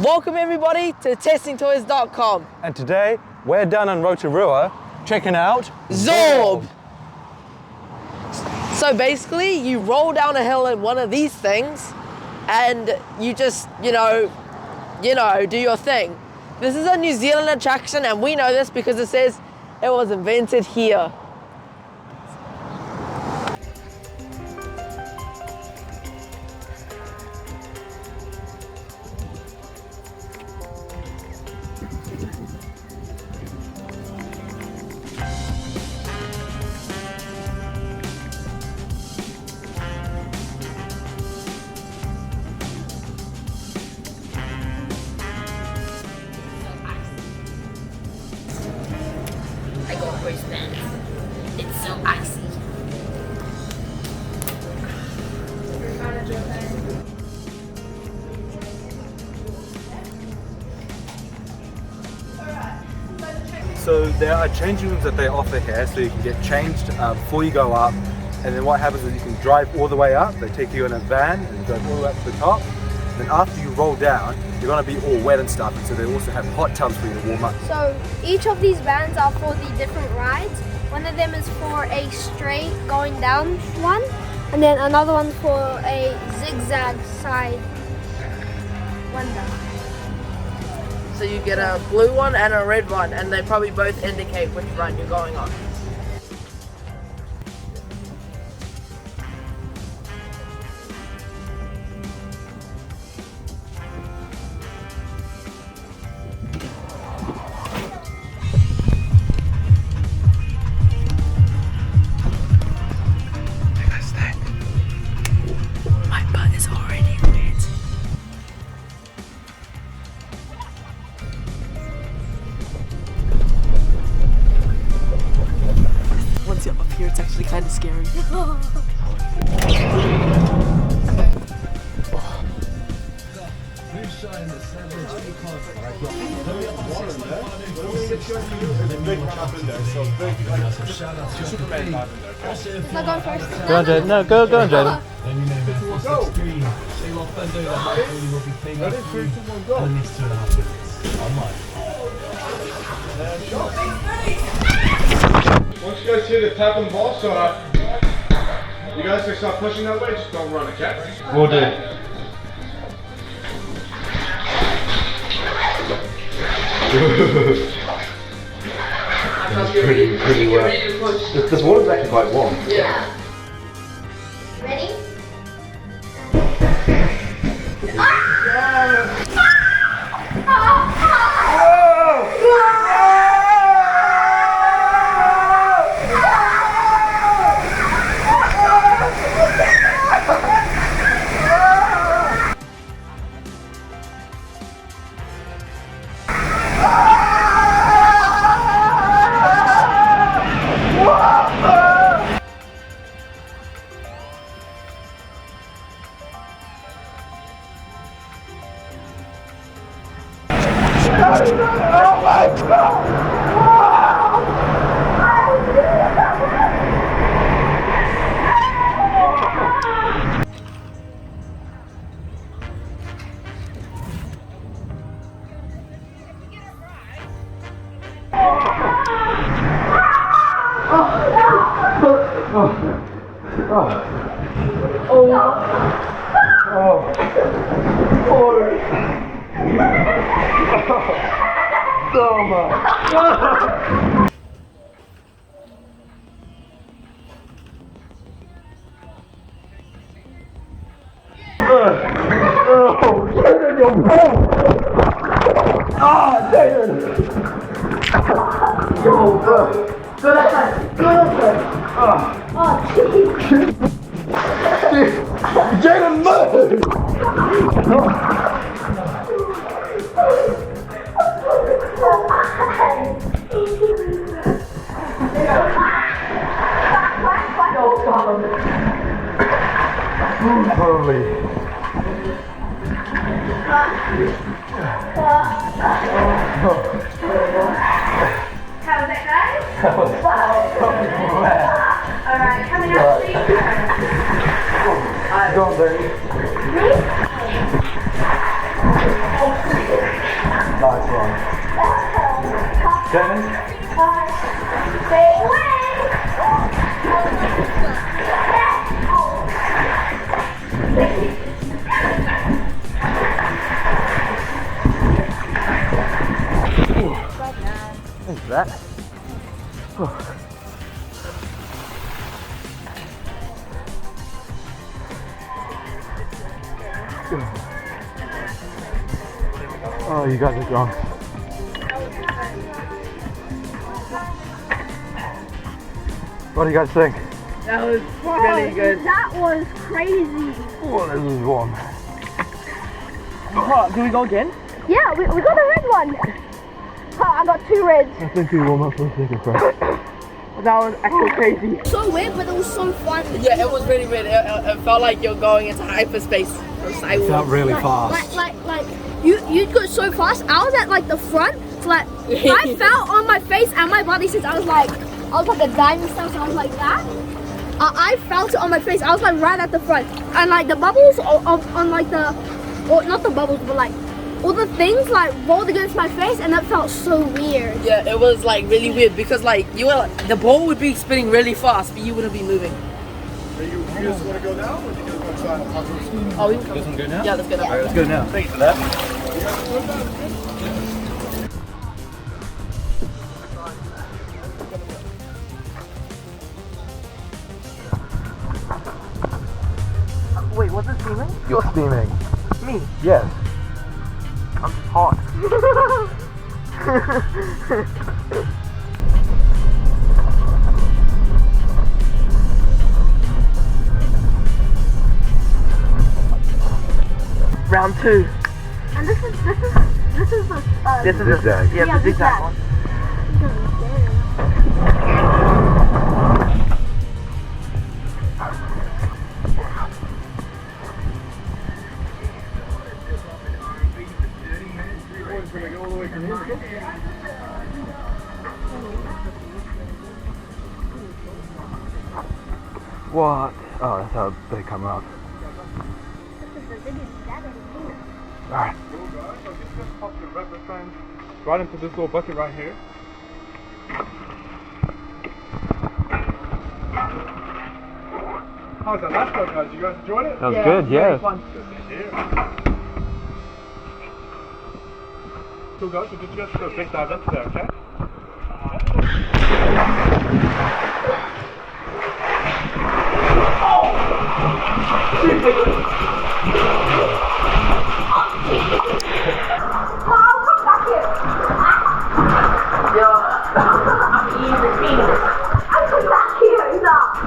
Welcome everybody to testingtoys.com. And today we're down in Rotorua checking out Zorb. So basically you roll down a hill in one of these things and you just, you know, do your thing. This is a New Zealand attraction and we know this because it says it was invented here. I go first then. It's so icy. So there are changing rooms that they offer here, so you can get changed before you go up. And then what happens is you can drive all the way up. They take you in a van and you drive all the way up to the top. Then after you roll down, you're gonna be all wet and stuff. And so they also have hot tubs for you to warm up. So each of these vans are for the different rides. One of them is for a straight going down one, and then another one for a zigzag side wonder. So you get a blue one and a red one and they probably both indicate which run you're going on. My butt is already wet. Once you're up here, it's actually kind of scary. I'll go first. Go on, Jaden. No, go on, Jaden. Once you guys hear the tap and ball, so you guys can start pushing that way, just don't run, okay? Will do. Pretty well. This water's actually quite warm. Yeah. Ready? Jaden, move! Holy. How was that, guys? That was Alright, coming up, please. Go on, Bernie. Me? Nice one. Dennis? Thanks for that. Oh, you guys are drunk. What do you guys think? That was really good. That was crazy. Oh, this is warm. Oh, can we go again? Yeah, we got a red one. Oh, I got 2 reds. I think we warm up for a second first. That was actually crazy. So weird, but it was so fun. Yeah, it was really weird. It felt like you're going into hyperspace from Skyward. Felt really fast. Like you go so fast. I was at like the front, so like I felt on my face and my body since I was like a diamond stuff, so I was like that. I felt it on my face. I was like right at the front, and like the bubbles on like the, or not the bubbles, but like all the things like rolled against my face, and that felt so weird. Yeah, it was like really weird because like the ball would be spinning really fast, but you wouldn't be moving. You guys want to go now, or do you guys want to try and talk to us? Oh, we You guys want to go now? yeah, let's go now. Alright, let's go now. Thanks for that. Wait, was it steaming? You're steaming. Me? Yes. I'm just hot. Round 2. And this is the This is Zigzag. Yeah, the zigzag one. What? Oh, that's how they come up. Alright. Just pop your rubber fans right into this little bucket right here. How was that last one, guys? You guys enjoyed it? That was good, yes. Fun. Cool, guys. So just go big dive into there, okay?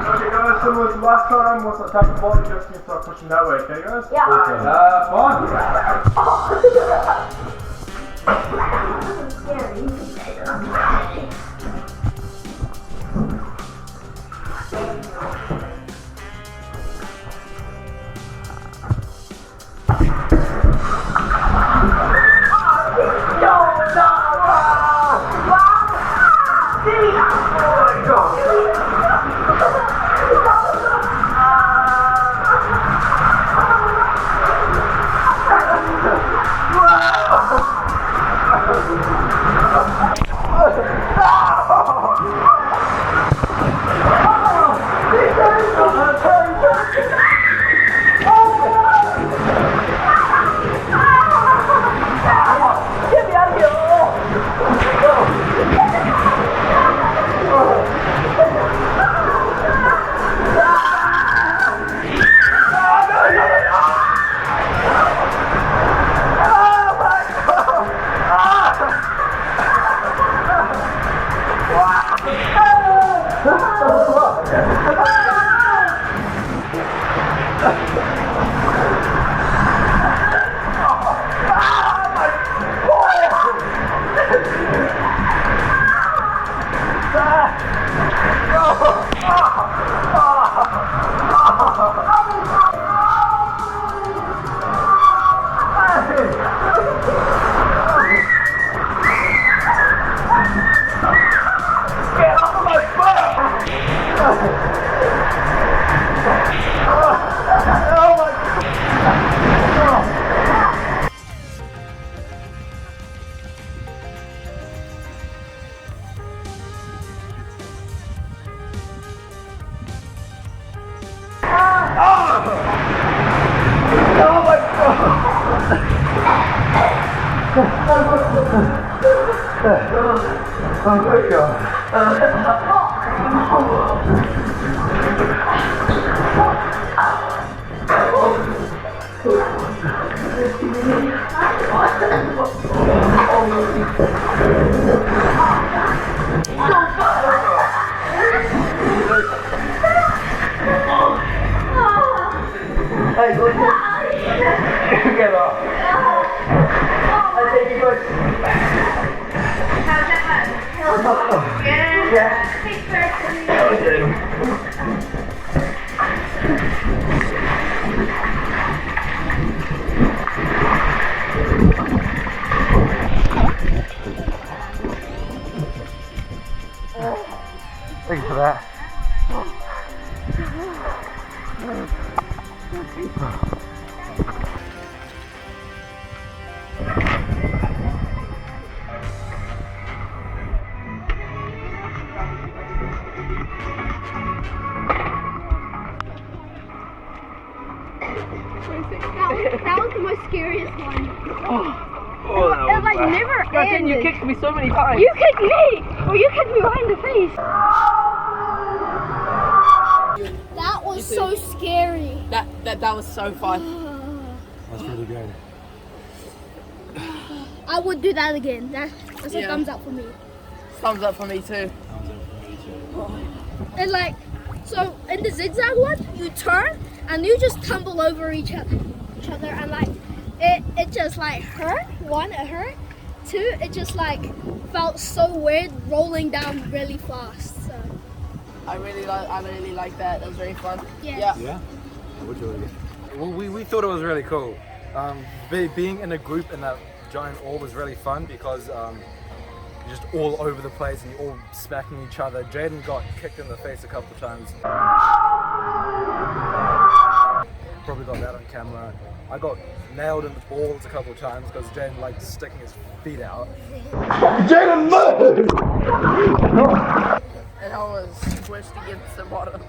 Okay, guys, so last time was I tapped the ball, you guys can start pushing that way, okay, guys? Yeah. Okay. Thank you for that. That was the most scariest one. Oh, It like never ended. you kicked me so many times. You kicked me! Or you kicked me behind the face. That was so scary. That was so fun. That's really good. I would do that again. That's a Yeah. thumbs up for me. Thumbs up for me too. And like, so in the zigzag one, you turn and you just tumble over each other, and like, it just like hurt. One, it hurt. Two, it just like felt so weird rolling down really fast. So I really like that. That was very fun. Yeah. Yeah? Well, we thought it was really cool. Being in a group in that giant orb was really fun because you're just all over the place and you're all smacking each other. Jaden got kicked in the face a couple of times. Probably got that on camera. I got nailed in the balls a couple of times because Jaden liked sticking his feet out. Jaden, move! And I was squished against the bottom.